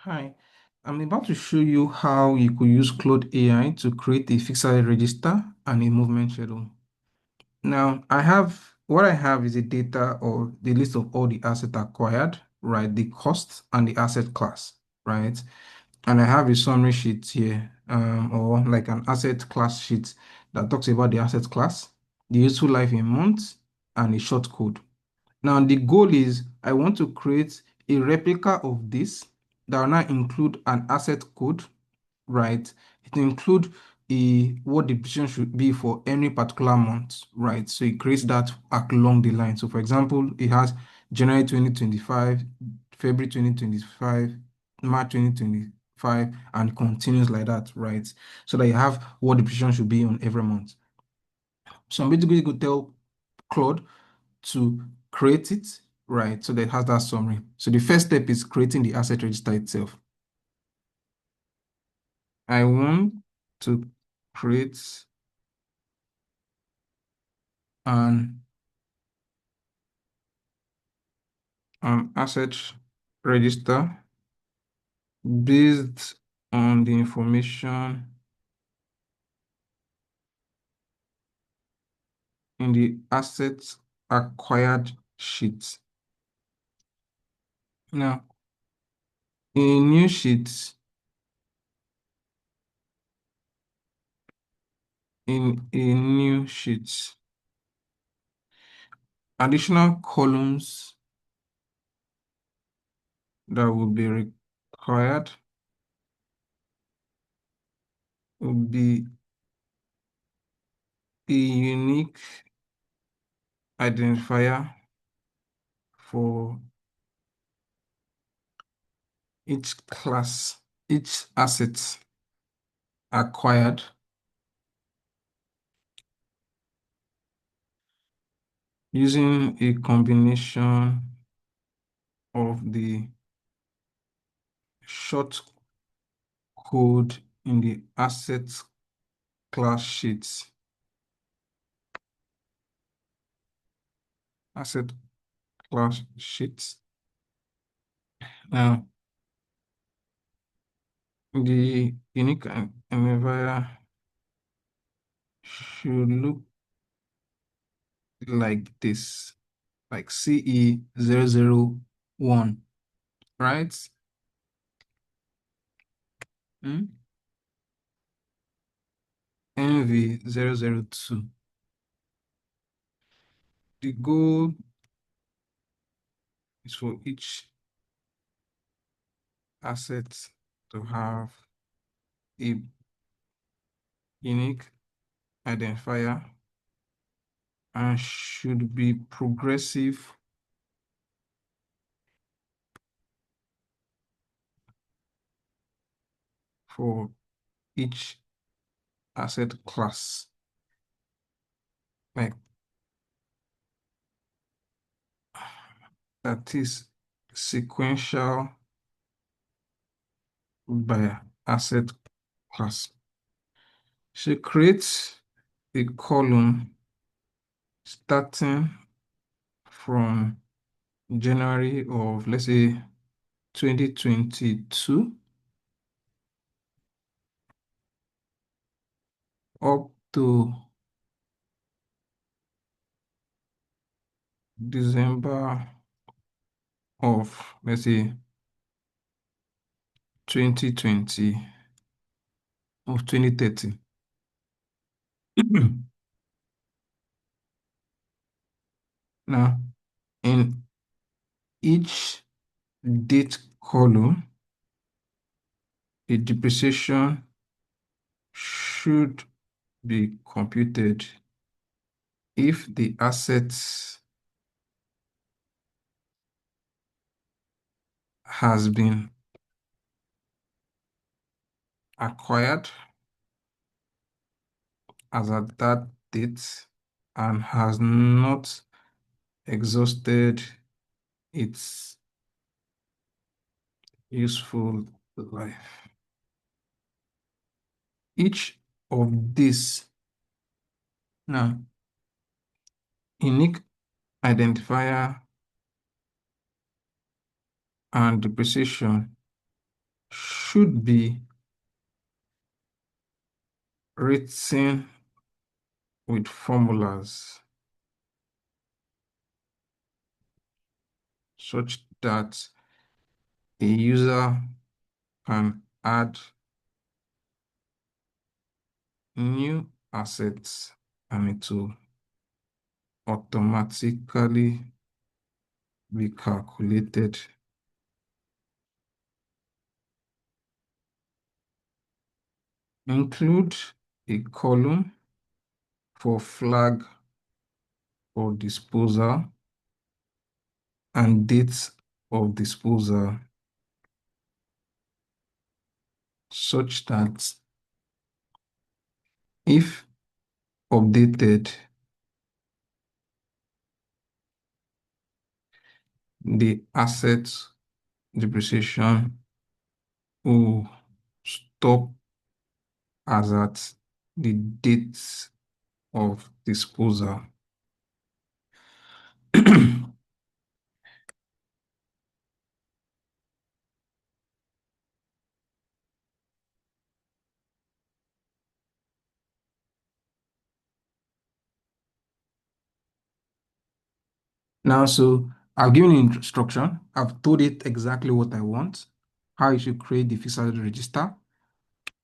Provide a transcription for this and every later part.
Hi, I'm about to show you how you could use Claude AI to create a fixed asset register and a movement schedule. Now, what I have is a data or the list of all the assets acquired, right? The cost and the asset class, right? And I have a summary sheet here, or like an asset class sheet that talks about the asset class, the useful life in months, and a short code. Now, the goal is I want to create a replica of this that will now include an asset code, right? It will include what the position should be for any particular month, right? So it creates that along the line. So for example, it has January 2025, February 2025, March 2025, and continues like that, right? So that you have what the position should be on every month. So I'm basically going to tell Claude to create it, right? So that it has that summary. So the first step is creating the asset register itself. I want to create an, an asset register based on the information in the assets acquired sheet. Now, in a new sheet, additional columns that will be required would be a unique identifier for each class, each asset acquired using a combination of the short code in the asset class sheets. Asset class sheets. Now, the unique identifier should look like this, like CE001, right? NV002. The goal is for each asset to have a unique identifier and should be progressive for each asset class. Like that is sequential by asset class. So create a column starting from January of, let's say, 2022 up to December of, let's say, 2020 of 2030. Now, in each date column, a depreciation should be computed if the assets has been acquired as at that date and has not exhausted its useful life. Each of these now unique identifier and depreciation should be written with formulas such that a user can add new assets and it will automatically be calculated. Include a column for flag or disposal and dates of disposal such that if updated, the asset depreciation will stop as at the date of disposal. Now, so I've given an instruction. I've told it exactly what I want, how it should create the fixed asset register,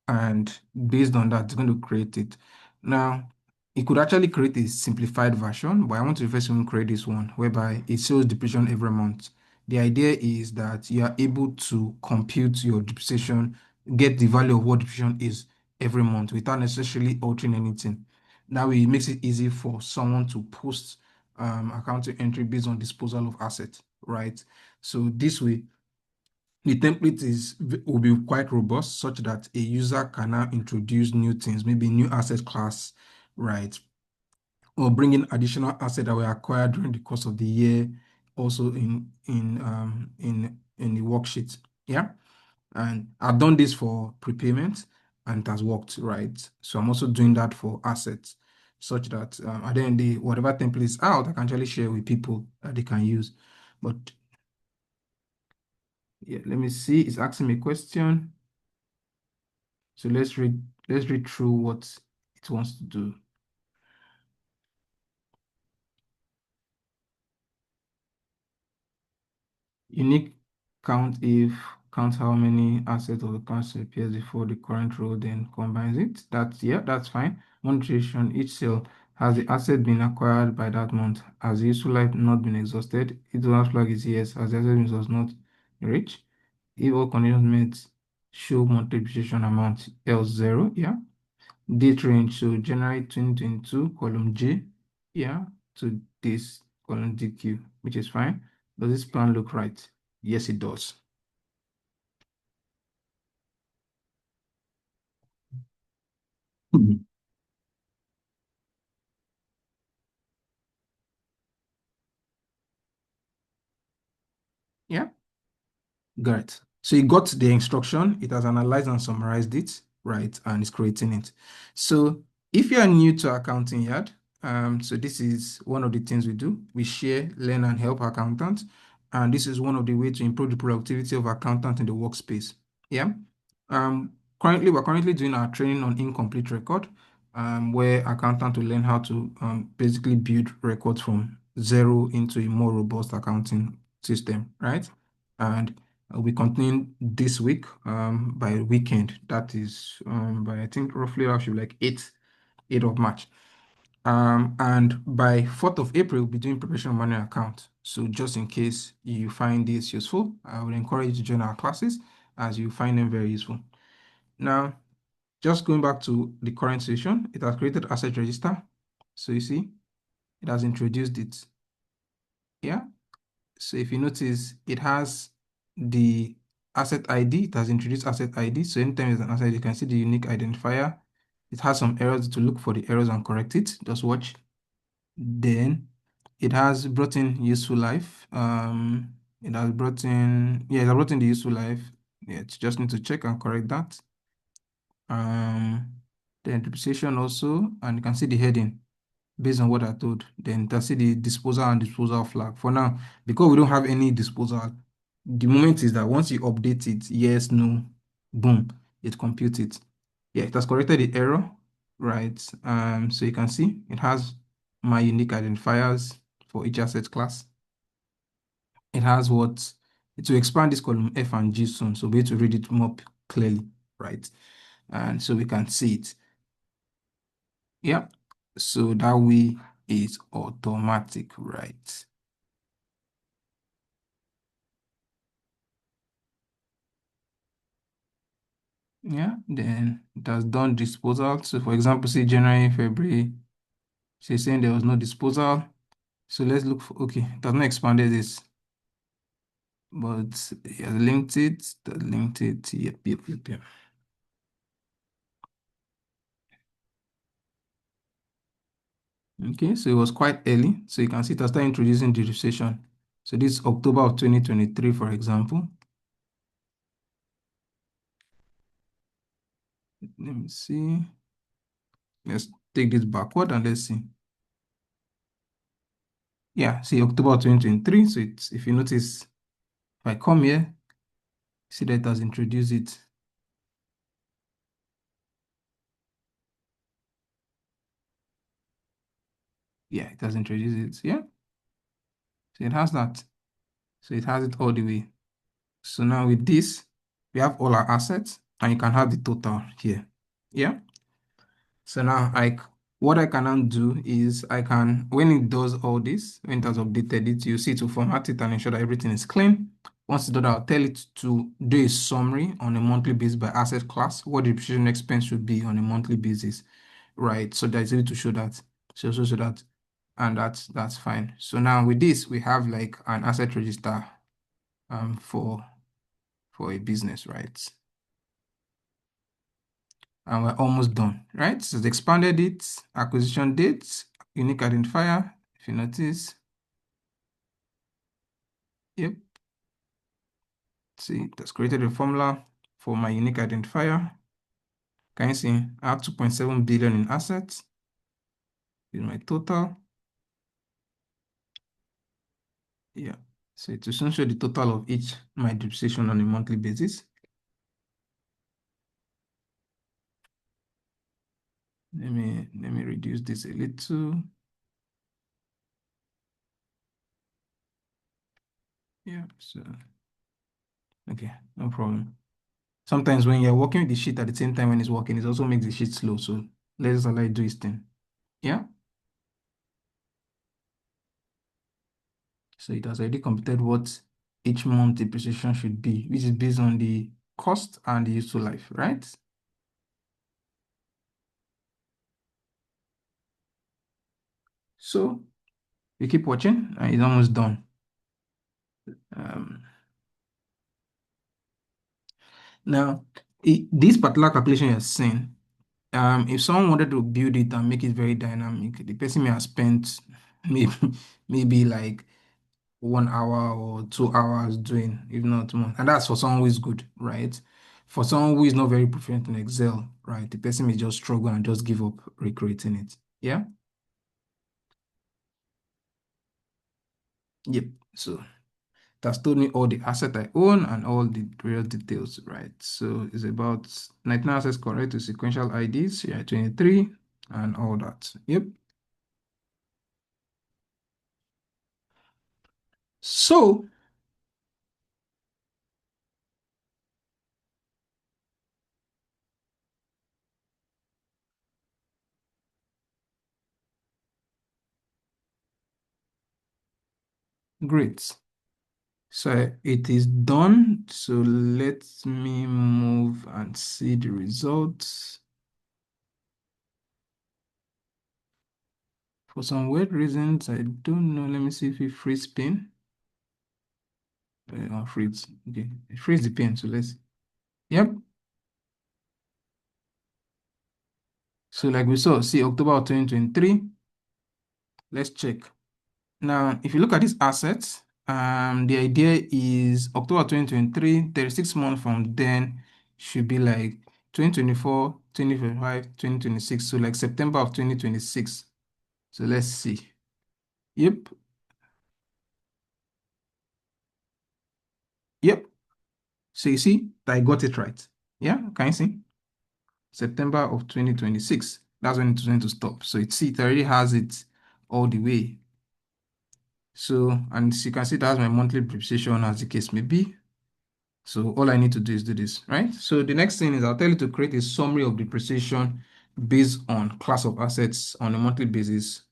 and based on that, it's going to create it. Now, it could actually create a simplified version, but I want to first even create this one whereby it shows depreciation every month. The idea is that you are able to compute your depreciation, get the value of what depreciation is every month without necessarily altering anything. Now it makes it easy for someone to post accounting entry based on disposal of assets, right? So this way, the template will be quite robust such that a user can now introduce new things, maybe new asset class, right? Or bring in additional asset that were acquired during the course of the year, also in the worksheet. Yeah. And I've done this for prepayment and it has worked, right? So I'm also doing that for assets such that at the end of the day, whatever template is out, I can actually share with people that they can use. But yeah, let me see. It's asking me a question. So let's read through what it wants to do. Unique count if counts how many assets of the council appears before the current row, then combines it. That's fine. Monetization, each sale has the asset been acquired by that month. Has the useful life not been exhausted? If the last flag is yes, as the asset was not reached. If all conditions met, show monthly depreciation amount, else zero. Yeah. Date range, so January 2022, column J, yeah, to this column DQ, which is fine. Does this plan look right? Yes, it does. Mhm. Yeah. Great. So you got the instruction, it has analyzed and summarized it, right? And it's creating it. So if you are new to Accounting Yard, so this is one of the things we do. We share, learn, and help accountants. And this is one of the ways to improve the productivity of accountants in the workspace. Yeah. We're currently doing our training on incomplete record, where accountants will learn how to basically build records from zero into a more robust accounting system, right? And we continue this week by weekend. That is by I think roughly actually like 8th of March. And by 4th of April, we'll be doing preparation of manual account. So just in case you find this useful, I would encourage you to join our classes as you find them very useful. Now, just going back to the current session, it has created asset register. So you see, it has introduced it. Yeah. So if you notice, it has the asset ID. It has introduced asset ID. So anytime there's an asset, you can see the unique identifier. It has some errors to look for the errors and correct it. Just watch. Then it has brought in useful life. It has brought in the useful life. Yeah, you just need to check and correct that. Um, then depreciation also, and you can see the heading based on what I told. Then you can see the disposal and disposal flag. For now, because we don't have any disposal, The moment is that once you update it, yes, no, boom, it computes it. Yeah, it has corrected the error, right? So you can see it has my unique identifiers for each asset class. It has what it will expand this column F and G soon, so we'll be able to read it more clearly, right? And so we can see it. Yeah. So that way is automatic, right? Yeah, then it has done disposal. So for example, say January, February, say saying there was no disposal. So let's look for, okay, it has not expanded this, but it has linked it, yep. Okay, so it was quite early. So you can see it has started introducing depreciation. So this is October of 2023, for example. Let me see. Let's take this backward and let's see. Yeah, see October 2023. So it's, if you notice, if I come here, see that it has introduced it. Yeah, it has introduced it. Yeah, so it has that. So it has it all the way. So now with this, we have all our assets and you can have the total here. Yeah. So now what I can now do is I can, when it does all this, when it has updated it, you see to format it and ensure that everything is clean. Once it's done, I'll tell it to do a summary on a monthly basis by asset class, what the depreciation expense should be on a monthly basis, right? So that it's able to show that. So that, and that's fine. So now with this, we have like an asset register for a business, right? And we're almost done, right? So the expanded it, acquisition date, unique identifier, if you notice. Yep. See, that's created a formula for my unique identifier. Can you see? I have 2.7 billion in assets. Is my total. Yeah. So it will soon show the total of each my depreciation on a monthly basis. Let me reduce this a little. Yeah. So okay, no problem. Sometimes when you're working with the sheet at the same time when it's working, it also makes the sheet slow. So let's allow it do its thing. Yeah. So it has already computed what each month depreciation should be, which is based on the cost and the useful life, right? So you keep watching and it's almost done. Um, Now, this particular calculation you're seeing, if someone wanted to build it and make it very dynamic, the person may have spent maybe maybe like 1 hour or 2 hours doing, if not more. And that's for someone who is good, right? For someone who is not very proficient in Excel, right? The person may just struggle and just give up recreating it. Yeah. Yep. So that's told me all the asset I own and all the real details, right? So it's about 19 assets correct to sequential IDs, yeah, 23 and all that. Yep. So great. So it is done. So let me move and see the results. For some weird reasons, I don't know. Let me see if it freeze pin. Freeze. Okay, it freeze the pin. So let's. Yep. So like we saw, see October of 2023. Let's check. Now, if you look at these assets, the idea is October 2023, 36 months from then should be like 2024, 2025, 2026. So like September of 2026. So let's see. Yep. So you see that I got it right. Yeah, can you see? September of 2026. That's when it's going to stop. So it already has it all the way. So, and you can see it has my monthly depreciation as the case may be. So all I need to do is do this, right? So the next thing is I'll tell you to create a summary of depreciation based on class of assets on a monthly basis.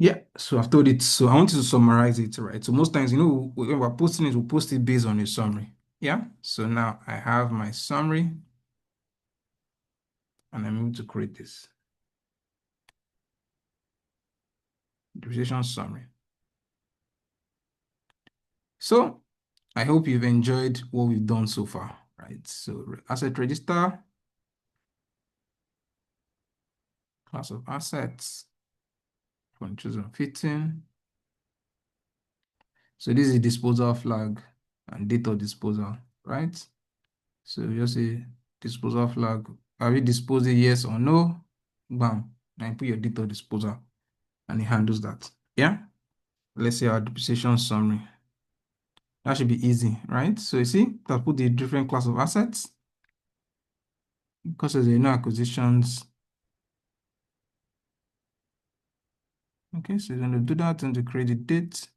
Yeah, so I've told it. So I want you to summarize it, right? So most times, when we're posting it, we'll post it based on a summary. Yeah. So now I have my summary and I'm able to create this depreciation summary. So I hope you've enjoyed what we've done so far, right? So asset register, class of assets, choose and fitting. So this is the disposal flag and date of disposal, right? So just say disposal flag. Are we disposing yes or no? Bam. Now you put your date of disposal and it handles that. Yeah. Let's say our depreciation summary. That should be easy, right? So you see, that put the different class of assets. Because there's no acquisitions. Okay, so you're going to do that and to create the date.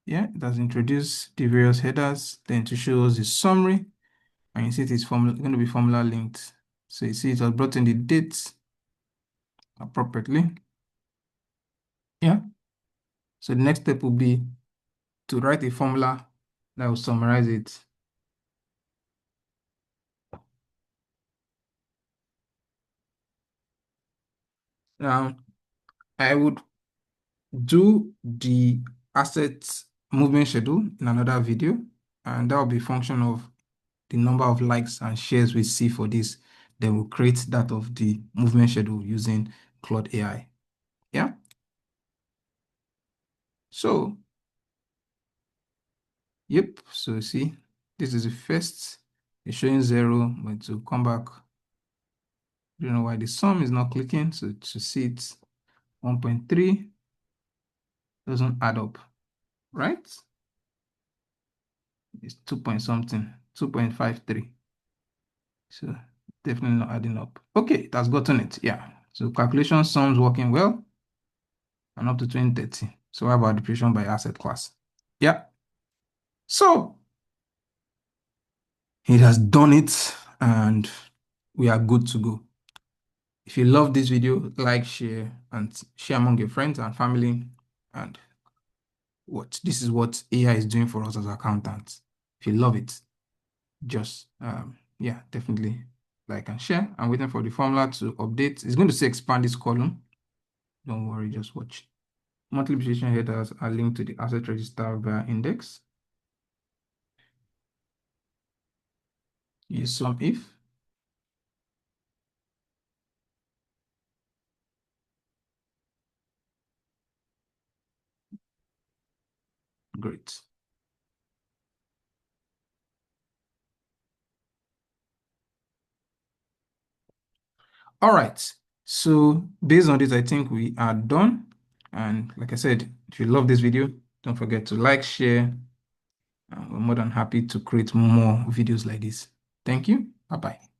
Yeah, it has introduced the various headers, then to show us the summary. And you see it is going to be formula linked. So you see it has brought in the dates appropriately. Yeah. So the next step will be to write a formula that will summarize it. Now, I would do the assets movement schedule in another video, and that will be a function of the number of likes and shares we see for this. Then we'll create that of the movement schedule using Claude AI. Yeah. So, yep. So see, this is the first. It's showing 0, but to come back, you know why the sum is not clicking. So to see it 1.3 doesn't add up, right? It's 2 point something, 2.53. So definitely not adding up. Okay, it has gotten it. Yeah. So calculation sums working well and up to 2030. So what about depreciation by asset class? Yeah. So it has done it and we are good to go. If you love this video, like, share, and share among your friends and family. And this is what AI is doing for us as accountants. If you love it, just yeah, definitely like and share. I'm waiting for the formula to update. It's going to say expand this column. Don't worry, just watch. Monthly depreciation headers are linked to the asset register via index. Use sum if. Great. All right. So based on this, I think we are done. And like I said, if you love this video, don't forget to like, share. We're more than happy to create more videos like this. Thank you. Bye-bye.